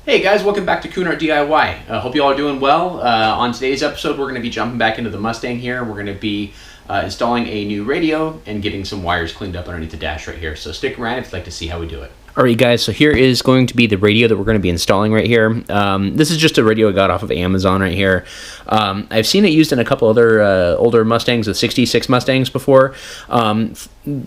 Hey guys, welcome back to Cooner DIY. Hope you all are doing well. On today's episode, we're going to be jumping back into the Mustang here. We're going to be installing a new radio and getting some wires cleaned up underneath the dash right here. So stick around if you'd like to see how we do it. Alright guys, so here is going to be the radio that we're going to be installing right here. This is just a radio I got off of Amazon right here. I've seen it used in a couple other older Mustangs, the 66 Mustangs before.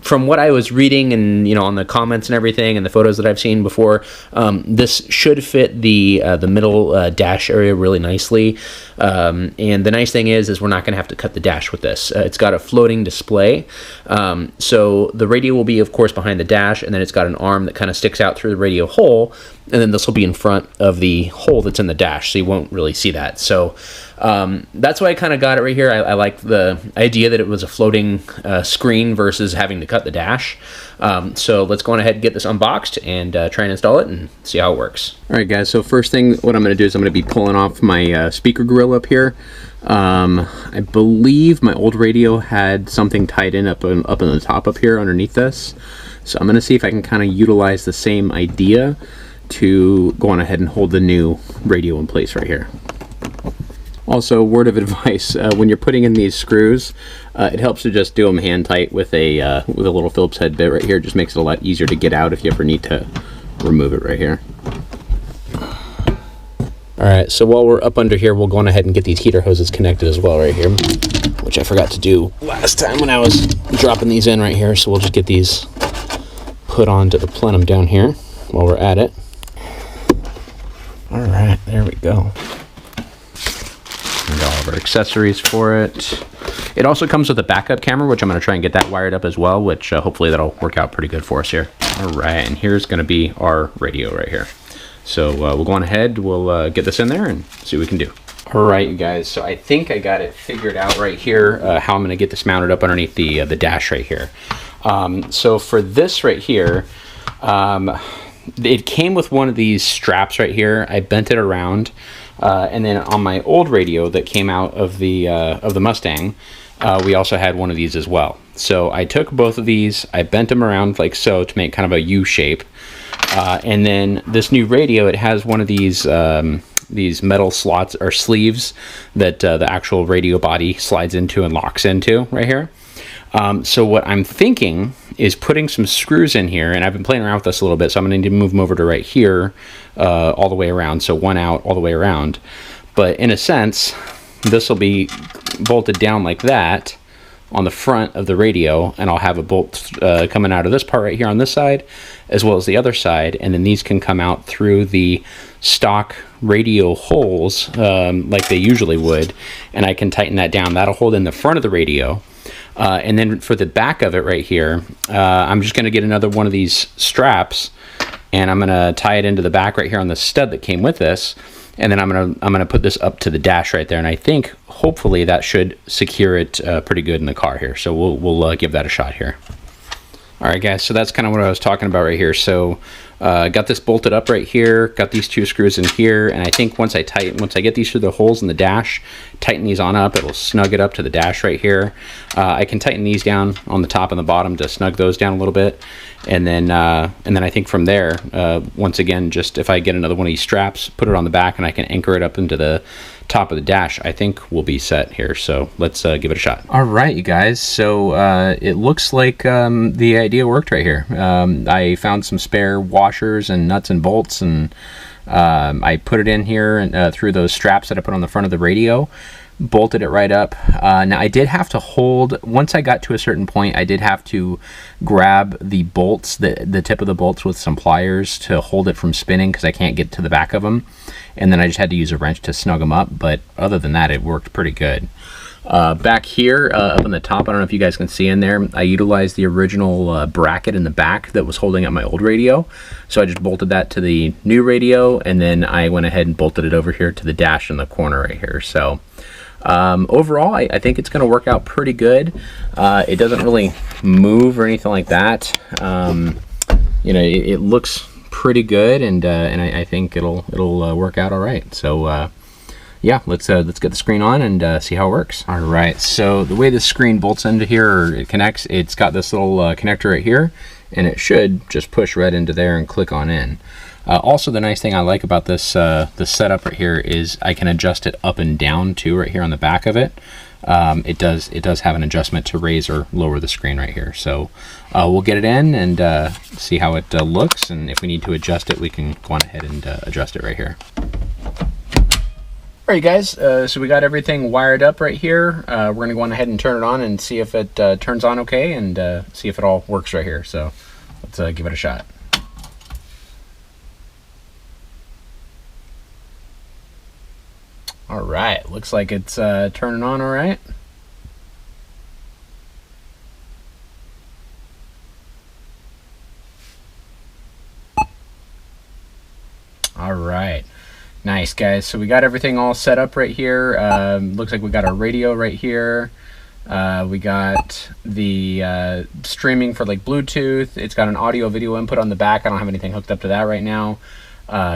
From what I was reading and on the comments and everything and the photos that I've seen before, this should fit the middle dash area really nicely. And the nice thing is we're not going to have to cut the dash with this. It's got a floating display. So the radio will be, of course, behind the dash, and then it's got an arm that kind of sticks out through the radio hole, and then this will be in front of the hole that's in the dash, so you won't really see that. So that's why I kind of got it right here. I like the idea that it was a floating screen versus having to cut the dash. So let's go on ahead and get this unboxed and try and install it and see how it works. All right, guys, so first thing, what I'm going to do is I'm going to be pulling off my speaker grill up here. I believe my old radio had something tied in up in the top up here underneath this. So I'm going to see if I can kind of utilize the same idea to go on ahead and hold the new radio in place right here. Also, word of advice, when you're putting in these screws, it helps to just do them hand tight with a little Phillips head bit right here. It just makes it a lot easier to get out if you ever need to remove it right here. Alright, so while we're up under here, we'll go on ahead and get these heater hoses connected as well right here, which I forgot to do last time when I was dropping these in right here. So we'll just get these put onto the plenum down here while we're at it. Alright, there we go. And all of our accessories for it. It also comes with a backup camera, which I'm going to try and get that wired up as well, which hopefully that'll work out pretty good for us here. Alright, and here's going to be our radio right here. So we'll go on ahead, we'll get this in there and see what we can do. Alright, you guys, so I think I got it figured out right here, how I'm going to get this mounted up underneath the dash right here. So for this right here, it came with one of these straps right here. I bent it around, and then on my old radio that came out of the Mustang, we also had one of these as well. So I took both of these, I bent them around like so to make kind of a U shape. And then this new radio, it has one of these metal slots or sleeves that the actual radio body slides into and locks into right here. So what I'm thinking is putting some screws in here, and I've been playing around with this a little bit, so I'm going to need to move them over to right here all the way around, so one out all the way around. But in a sense, this will be bolted down like that on the front of the radio, and I'll have a bolt coming out of this part right here on this side as well as the other side, and then these can come out through the stock radio holes like they usually would, and I can tighten that down. That'll hold in the front of the radio. And then for the back of it right here, I'm just going to get another one of these straps, and I'm going to tie it into the back right here on the stud that came with this, and then I'm gonna put this up to the dash right there, and I think hopefully that should secure it pretty good in the car here. So we'll give that a shot here. All right, guys, so that's kind of what I was talking about right here. So got this bolted up right here, got these two screws in here, and I think once I get these through the holes in the dash, tighten these on up, it'll snug it up to the dash right here. I can tighten these down on the top and the bottom to snug those down a little bit, and then I think from there, once again, just if I get another one of these straps, put it on the back, and I can anchor it up into the top of the dash, I think we'll be set here. So let's give it a shot. All right, you guys, so it looks like the idea worked right here. I found some spare washers and nuts and bolts, and I put it in here and through those straps that I put on the front of the radio, bolted it right up. Now I did have to hold, once I got to a certain point, I did have to grab the bolts, the tip of the bolts with some pliers to hold it from spinning because I can't get to the back of them, and then I just had to use a wrench to snug them up. But other than that, it worked pretty good. Back here up on the top, I don't know if you guys can see in there, I utilized the original bracket in the back that was holding up my old radio, so I just bolted that to the new radio, and then I went ahead and bolted it over here to the dash in the corner right here. So overall, I think it's going to work out pretty good. It doesn't really move or anything like that. It looks pretty good, and I think it'll work out all right. So yeah, let's get the screen on and see how it works. All right, so the way the screen bolts into here, or it connects, it's got this little connector right here, and it should just push right into there and click on in. Also, the nice thing I like about this the setup right here is I can adjust it up and down too, right here on the back of it. It does have an adjustment to raise or lower the screen right here. So we'll get it in and see how it looks, and if we need to adjust it, we can go on ahead and adjust it right here. All right, guys, so we got everything wired up right here. We're going to go on ahead and turn it on and see if it turns on okay, and see if it all works right here. So let's give it a shot. All right, looks like it's turning on all right. All right. Nice, guys. So we got everything all set up right here. Looks like we got our radio right here. We got the streaming for like Bluetooth. It's got an audio video input on the back. I don't have anything hooked up to that right now.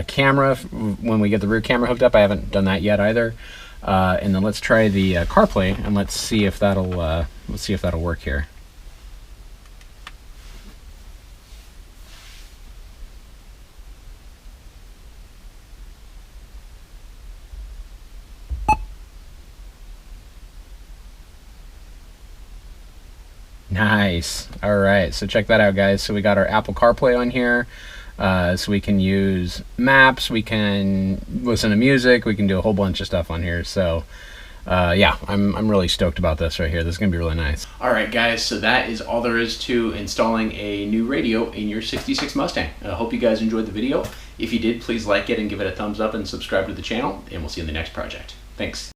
Camera, when we get the rear camera hooked up, I haven't done that yet either. And then let's try the CarPlay, and let's see if that'll work here. Nice. All right, so check that out, guys. So we got our Apple CarPlay on here, so we can use maps, we can listen to music, we can do a whole bunch of stuff on here. So yeah, I'm really stoked about this right here. This is gonna be really nice. All right, guys, so that is all there is to installing a new radio in your 66 Mustang. I hope you guys enjoyed the video. If you did, please like it and give it a thumbs up and subscribe to the channel, and we'll see you in the next project. Thanks.